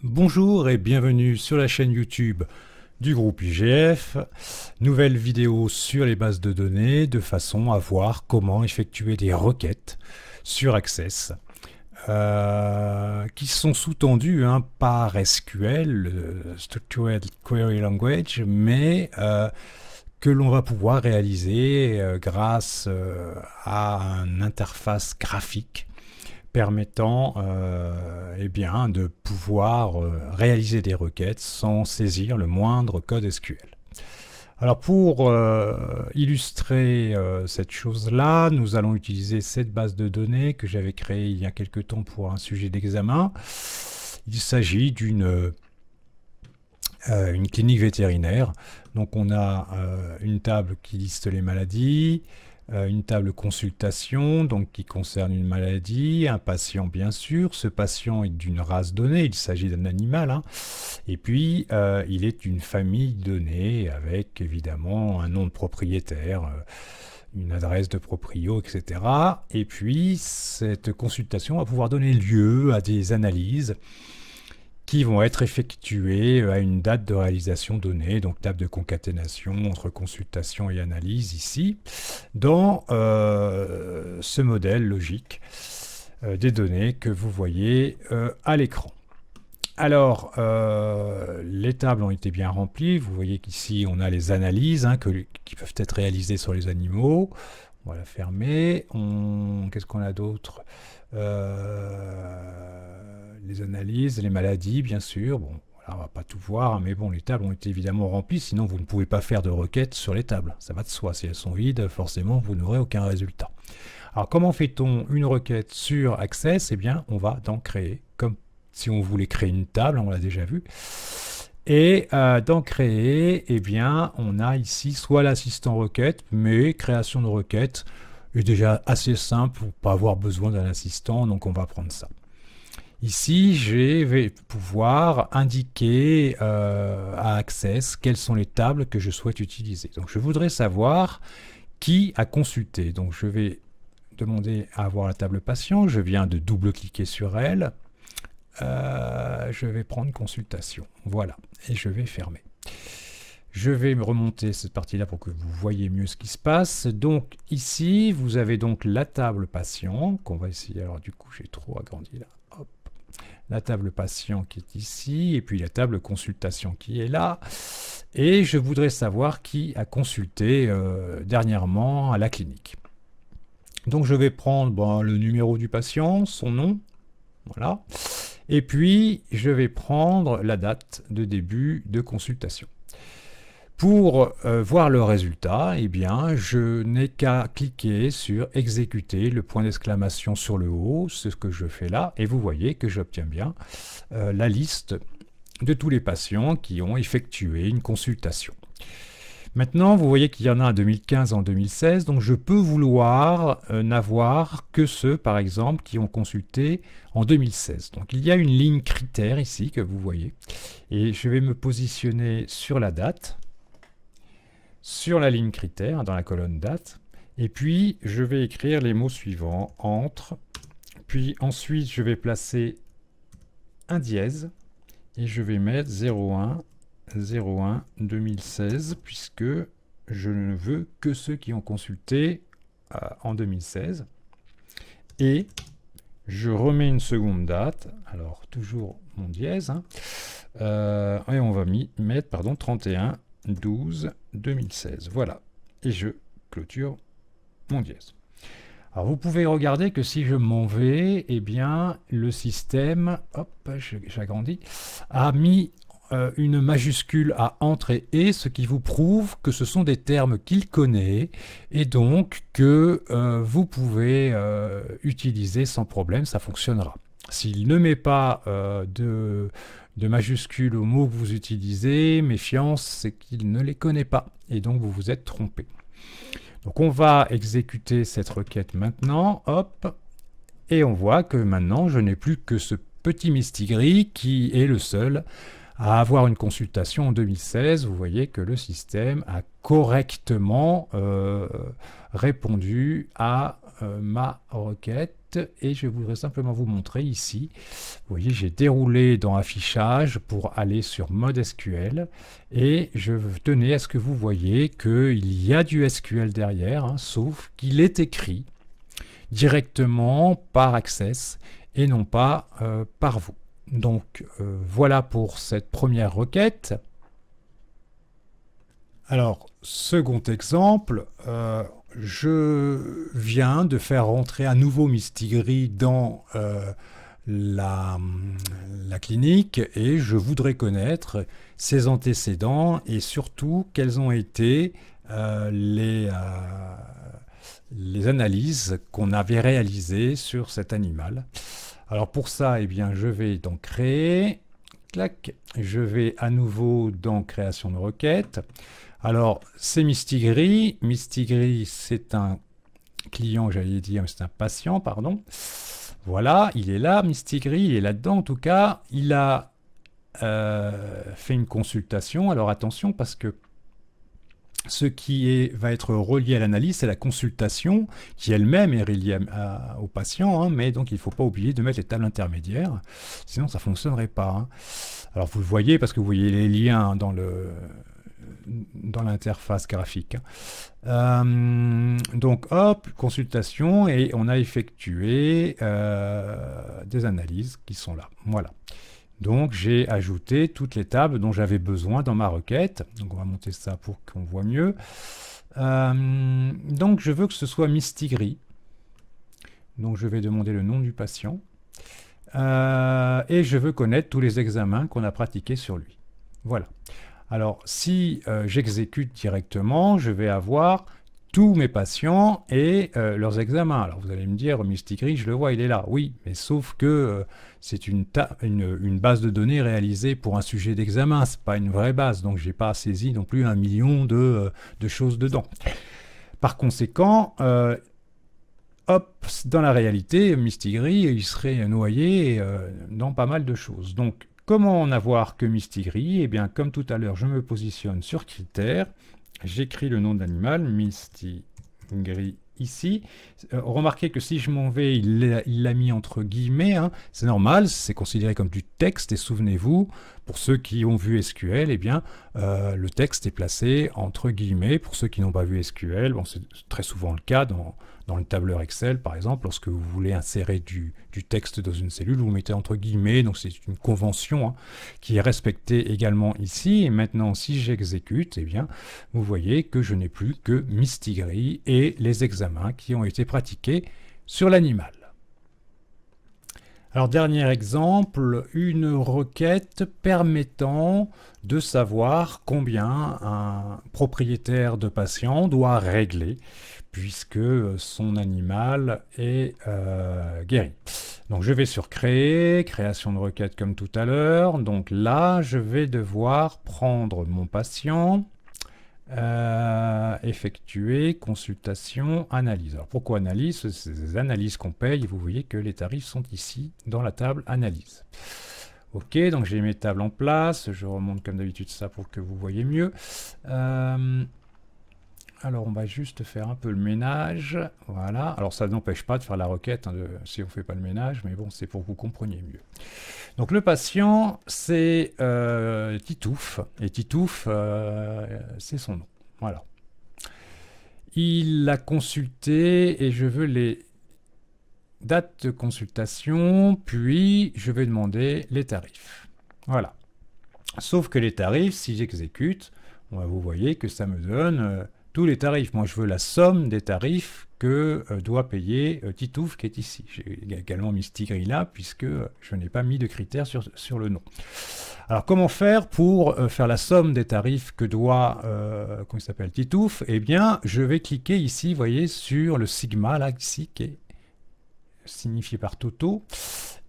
Bonjour et bienvenue sur la chaîne YouTube du groupe IGF. Nouvelle vidéo sur les bases de données de façon à voir comment effectuer des requêtes sur Access qui sont sous-tendues par SQL, le Structured Query Language, mais que l'on va pouvoir réaliser grâce à une interface graphique permettant de pouvoir réaliser des requêtes sans saisir le moindre code SQL. Alors pour illustrer cette chose-là, nous allons utiliser cette base de données que j'avais créée il y a quelque temps pour un sujet d'examen. Il s'agit d'une clinique vétérinaire. Donc on a une table qui liste les maladies, une table consultation donc qui concerne une maladie, un patient bien sûr. Ce patient est d'une race donnée, il s'agit d'un animal, et puis il est d'une famille donnée avec évidemment un nom de propriétaire, une adresse de proprio, etc. Et puis cette consultation va pouvoir donner lieu à des analyses qui vont être effectuées à une date de réalisation donnée, donc table de concaténation entre consultation et analyse ici, dans ce modèle logique des données que vous voyez à l'écran. Alors, les tables ont été bien remplies. Vous voyez qu'ici, on a les analyses qui peuvent être réalisées sur les animaux. On va la fermer. Qu'est-ce qu'on a d'autre? Les analyses, les maladies, bien sûr. Bon, voilà, on va pas tout voir, mais bon, les tables ont été évidemment remplies, sinon vous ne pouvez pas faire de requêtes sur les tables. Ça va de soi. Si elles sont vides, forcément, vous n'aurez aucun résultat. Alors, comment fait-on une requête sur Access? Eh bien, on va d'en créer, comme si on voulait créer une table, on l'a déjà vu. Et dans créer, eh bien, on a ici soit l'assistant requête, mais création de requête est déjà assez simple pour ne pas avoir besoin d'un assistant, donc on va prendre ça. Ici, je vais pouvoir indiquer à Access quelles sont les tables que je souhaite utiliser. Donc je voudrais savoir qui a consulté. Donc je vais demander à avoir la table patient. Je viens de double-cliquer sur elle. Je vais prendre consultation. Voilà. Et je vais fermer. Je vais me remonter cette partie-là pour que vous voyez mieux ce qui se passe. Donc ici, vous avez donc la table patient qu'on va essayer. Alors du coup, j'ai trop agrandi là. Hop. La table patient qui est ici, et puis la table consultation qui est là. Et je voudrais savoir qui a consulté dernièrement à la clinique. Donc je vais prendre le numéro du patient, son nom, voilà. Et puis je vais prendre la date de début de consultation. Pour voir le résultat, eh bien, je n'ai qu'à cliquer sur exécuter, le point d'exclamation sur le haut, c'est ce que je fais là, et vous voyez que j'obtiens bien la liste de tous les patients qui ont effectué une consultation. Maintenant, vous voyez qu'il y en a en 2015 et en 2016, donc je peux vouloir n'avoir que ceux, par exemple, qui ont consulté en 2016. Donc il y a une ligne critère ici que vous voyez, et je vais me positionner sur la date, sur la ligne critère, dans la colonne date, et puis je vais écrire les mots suivants, entre, puis ensuite je vais placer un dièse, et je vais mettre 01 01 2016, puisque je ne veux que ceux qui ont consulté en 2016. Et je remets une seconde date, alors toujours mon dièse, et on va mettre 31 12 2016. Voilà, et je clôture mon dièse. Alors vous pouvez regarder que si je m'en vais, eh bien le système, hop, j'agrandis, a mis une majuscule à entre et, ce qui vous prouve que ce sont des termes qu'il connaît et donc que vous pouvez utiliser sans problème, ça fonctionnera. S'il ne met pas de majuscules aux mots que vous utilisez, méfiance, c'est qu'il ne les connaît pas et donc vous vous êtes trompé. Donc on va exécuter cette requête maintenant, hop, et on voit que maintenant je n'ai plus que ce petit mistigris qui est le seul à avoir une consultation en 2016. Vous voyez que le système a correctement répondu à ma requête requête et je voudrais simplement vous montrer ici. Vous voyez, j'ai déroulé dans Affichage pour aller sur Mode SQL et je tenais à ce que vous voyez qu'il y a du SQL derrière, hein, sauf qu'il est écrit directement par Access et non pas par vous. Donc voilà pour cette première requête. Alors, second exemple, je viens de faire rentrer un nouveau Mistigri dans la clinique et je voudrais connaître ses antécédents et surtout quelles ont été les analyses qu'on avait réalisées sur cet animal. Alors pour ça, eh bien, je vais donc créer, clac, je vais à nouveau dans création de requête. Alors, c'est Mistigri. Mistigri, c'est un client, j'allais dire, c'est un patient, pardon. Voilà, il est là, Mistigri, il est là-dedans. En tout cas, il a fait une consultation. Alors attention, parce que ce qui va être relié à l'analyse, c'est la consultation, qui elle-même est reliée au patient, hein, mais donc il ne faut pas oublier de mettre les tables intermédiaires, sinon ça ne fonctionnerait pas. Hein. Alors vous le voyez, parce que vous voyez les liens dans l'interface graphique. Donc hop, consultation, et on a effectué des analyses qui sont là. Voilà. Donc j'ai ajouté toutes les tables dont j'avais besoin dans ma requête. Donc on va monter ça pour qu'on voit mieux. Donc je veux que ce soit Mistigri. Donc je vais demander le nom du patient. Et je veux connaître tous les examens qu'on a pratiqués sur lui. Voilà. Alors si j'exécute directement, je vais avoir tous mes patients et leurs examens. Alors vous allez me dire, Mistigri, je le vois, il est là. Oui, mais sauf que c'est une base de données réalisée pour un sujet d'examen. Ce n'est pas une vraie base, donc je n'ai pas saisi non plus 1 million de choses dedans. Par conséquent, hop, dans la réalité, Mistigri, il serait noyé dans pas mal de choses. Donc, comment en avoir que Mistigri? Eh bien, comme tout à l'heure, je me positionne sur critères. J'écris le nom de l'animal, Mistigri, ici. Remarquez que si je m'en vais, il l'a mis entre guillemets. Hein. C'est normal, c'est considéré comme du texte. Et souvenez-vous, pour ceux qui ont vu SQL, eh bien, le texte est placé entre guillemets. Pour ceux qui n'ont pas vu SQL, bon, c'est très souvent le cas dans le tableur Excel, par exemple, lorsque vous voulez insérer du texte dans une cellule, vous mettez entre guillemets, donc c'est une convention hein, qui est respectée également ici. Et maintenant, si j'exécute, eh bien, vous voyez que je n'ai plus que Mistigri et les examens qui ont été pratiqués sur l'animal. Alors, dernier exemple, une requête permettant de savoir combien un propriétaire de patient doit régler puisque son animal est guéri. Donc je vais sur créer, création de requête comme tout à l'heure. Donc là, je vais devoir prendre mon patient, effectuer, consultation, analyse. Alors pourquoi analyse? C'est des analyses qu'on paye et vous voyez que les tarifs sont ici dans la table analyse. Ok, donc j'ai mes tables en place, je remonte comme d'habitude ça pour que vous voyez mieux. Alors on va juste faire un peu le ménage, voilà. Alors ça n'empêche pas de faire la requête hein, si on ne fait pas le ménage, mais bon, c'est pour que vous compreniez mieux. Donc le patient, c'est Titouf, et Titouf, c'est son nom, voilà. Il l'a consulté et je veux les dates de consultation, puis je vais demander les tarifs. Voilà. Sauf que les tarifs, si j'exécute, vous voyez que ça me donne tous les tarifs. Moi, je veux la somme des tarifs que doit payer Titouf qui est ici. J'ai également mis Mistigri là, puisque je n'ai pas mis de critères sur le nom. Alors, comment faire pour faire la somme des tarifs que doit, comment il s'appelle, Titouf? Eh bien, je vais cliquer ici, vous voyez, sur le sigma, là, ici, qui est signifié par Toto.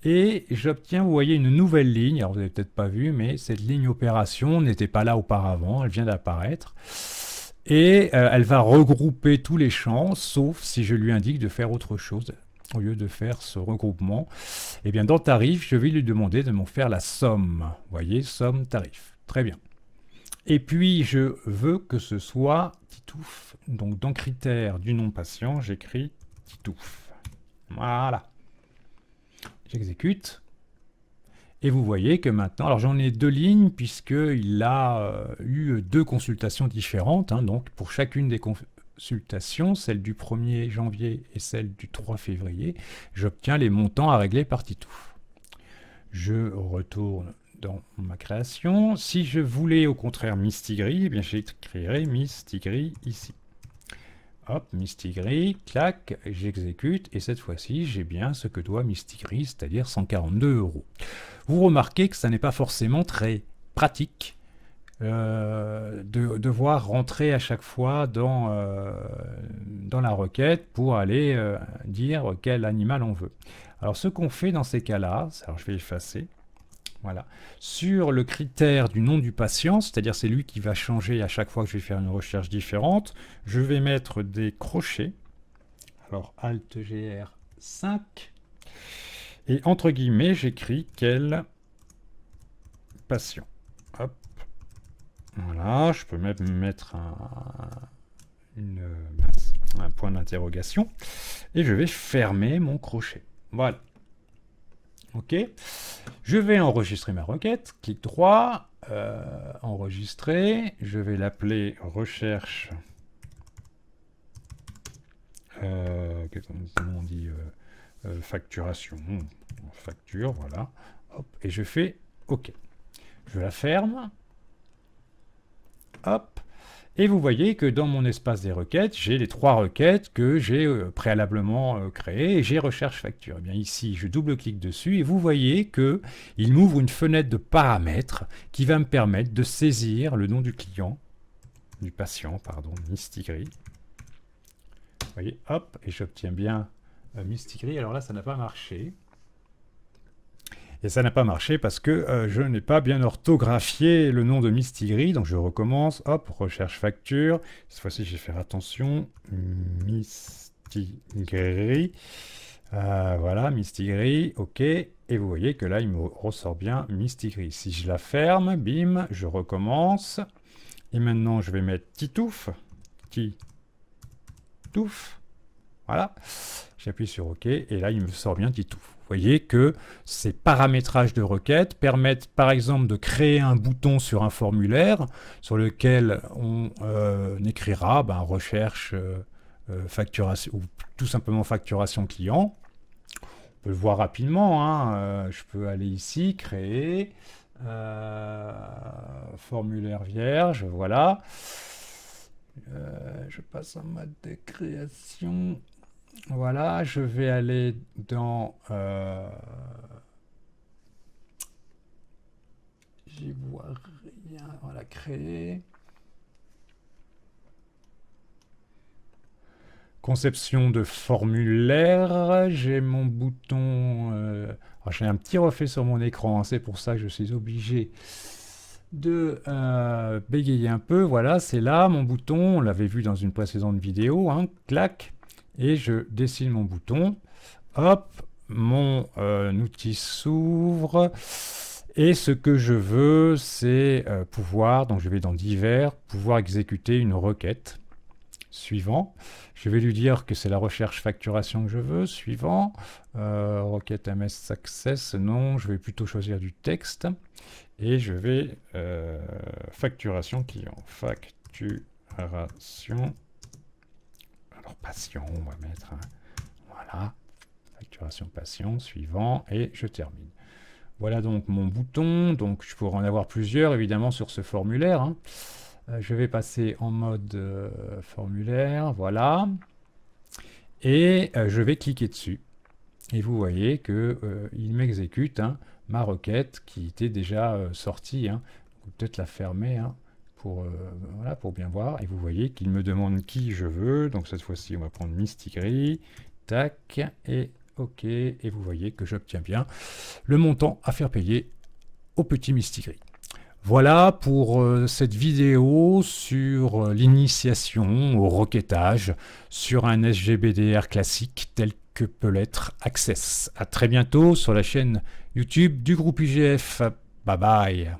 Et j'obtiens, vous voyez, une nouvelle ligne. Alors, vous n'avez peut-être pas vu, mais cette ligne opération n'était pas là auparavant. Elle vient d'apparaître. Et elle va regrouper tous les champs, sauf si je lui indique de faire autre chose. Au lieu de faire ce regroupement, eh bien, dans tarif, je vais lui demander de m'en faire la somme. Vous voyez, somme tarif. Très bien. Et puis, je veux que ce soit Titouf. Donc, dans critères du nom patient, j'écris Titouf. Voilà. J'exécute. Et vous voyez que maintenant, alors j'en ai 2 lignes puisqu'il a eu 2 consultations différentes. Hein, donc pour chacune des consultations, celle du 1er janvier et celle du 3 février, j'obtiens les montants à régler par Titouf. Je retourne dans ma création. Si je voulais au contraire Mistigris, eh bien j'écrirai Mistigris ici. Hop, Mistigris, clac, j'exécute, et cette fois-ci, j'ai bien ce que doit Mistigris, c'est-à-dire 142 €. Vous remarquez que ça n'est pas forcément très pratique de devoir rentrer à chaque fois dans la requête pour aller dire quel animal on veut. Alors ce qu'on fait dans ces cas-là, alors je vais effacer, voilà, sur le critère du nom du patient, c'est-à-dire c'est lui qui va changer à chaque fois que je vais faire une recherche différente, je vais mettre des crochets, alors Alt-GR 5, et entre guillemets j'écris quel patient. Hop. Voilà, je peux même mettre un point d'interrogation, et je vais fermer mon crochet. Voilà. Ok, je vais enregistrer ma requête, clic droit, enregistrer, je vais l'appeler recherche, comment on dit, facturation, facture, voilà, hop, et je fais OK. Je la ferme, hop, et vous voyez que dans mon espace des requêtes, j'ai les 3 requêtes que j'ai préalablement créées et j'ai recherche facture. Et bien ici, je double-clique dessus et vous voyez que il m'ouvre une fenêtre de paramètres qui va me permettre de saisir le nom du client, du patient, pardon, Mistigris. Vous voyez, hop, et j'obtiens bien Mistigris. Alors là, ça n'a pas marché. Et ça n'a pas marché parce que je n'ai pas bien orthographié le nom de Mistigris. Donc je recommence, hop, recherche facture. Cette fois-ci, je vais faire attention. Mistigris. Voilà, Mistigris, OK. Et vous voyez que là, il me ressort bien Mistigris. Si je la ferme, bim, je recommence. Et maintenant, je vais mettre Titouf. Titouf. Voilà. J'appuie sur OK. Et là, il me sort bien Titouf. Vous voyez que ces paramétrages de requêtes permettent par exemple de créer un bouton sur un formulaire sur lequel on écrira recherche, facturation ou tout simplement facturation client. On peut le voir rapidement, hein. Je peux aller ici, créer, formulaire vierge, voilà. Je passe en mode de création. Voilà, je vais aller dans... j'y vois rien. Voilà, créer. Conception de formulaire. J'ai mon bouton... alors j'ai un petit reflet sur mon écran, hein, c'est pour ça que je suis obligé de bégayer un peu. Voilà, c'est là mon bouton. On l'avait vu dans une précédente vidéo. Hein, clac. Et je dessine mon bouton, hop, mon outil s'ouvre, et ce que je veux, c'est pouvoir, donc je vais dans divers, pouvoir exécuter une requête. Suivant, je vais lui dire que c'est la recherche facturation que je veux. Suivant, requête MS Success, non, je vais plutôt choisir du texte, et je vais facturation client, facturation. Alors, patient, on va mettre, voilà, facturation patient, suivant, et je termine. Voilà donc mon bouton, donc je pourrais en avoir plusieurs, évidemment, sur ce formulaire. Hein. Je vais passer en mode formulaire, voilà, et je vais cliquer dessus. Et vous voyez qu'il m'exécute ma requête qui était déjà sortie. Hein. Peut-être la fermer, hein. Voilà, pour bien voir, et vous voyez qu'il me demande qui je veux, donc cette fois-ci on va prendre Mistigris, tac, et OK, et vous voyez que j'obtiens bien le montant à faire payer au petit Mistigris. Voilà pour cette vidéo sur l'initiation au requêtage sur un SGBDR classique tel que peut l'être Access. À très bientôt sur la chaîne YouTube du groupe IGF. Bye bye.